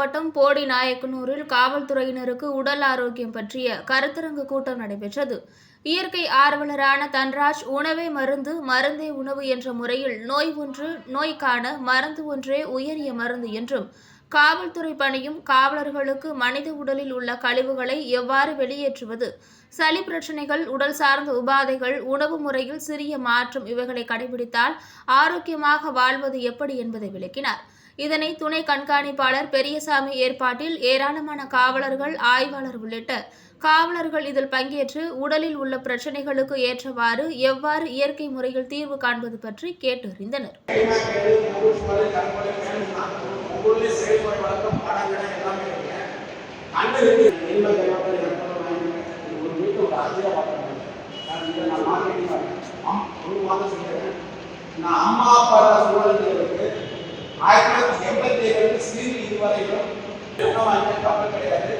மாவட்டம் போடிநாயக்கனூரில் காவல்துறையினருக்கு உடல் ஆரோக்கியம் பற்றிய கருத்தரங்கு கூட்டம் நடைபெற்றது. இயற்கை ஆர்வலரான தன்ராஜ், உணவே மருந்து, மருந்தே உணவு என்ற முறையில் நோய்க்கான மருந்து ஒன்றே உயரிய மருந்து என்றும், காவல்துறை பணியும் காவலர்களுக்கு மனித உடலில் உள்ள கழிவுகளை எவ்வாறு வெளியேற்றுவது, சளி பிரச்சினைகள், உடல் சார்ந்த உபாதைகள், உணவு முறையில் சிறிய மாற்றம் இவைகளை கடைபிடித்தால் ஆரோக்கியமாக வாழ்வது எப்படி என்பதை விளக்கினார். இதனை துணை கண்காணிப்பாளர் பெரியசாமி ஏற்பாட்டில் ஏராளமான காவலர்கள், ஆய்வாளர் உள்ளிட்ட காவலர்கள் இதில் பங்கேற்று உடலில் உள்ள பிரச்சினைகளுக்கு ஏற்றவாறு எவ்வாறு இயற்கை முறையில் தீர்வு காண்பது பற்றி கேட்டறிந்தனர். அம்மா அப்பா சூழலுக்கு 1987 இதுவரையிலும் கப்பல் கிடையாது.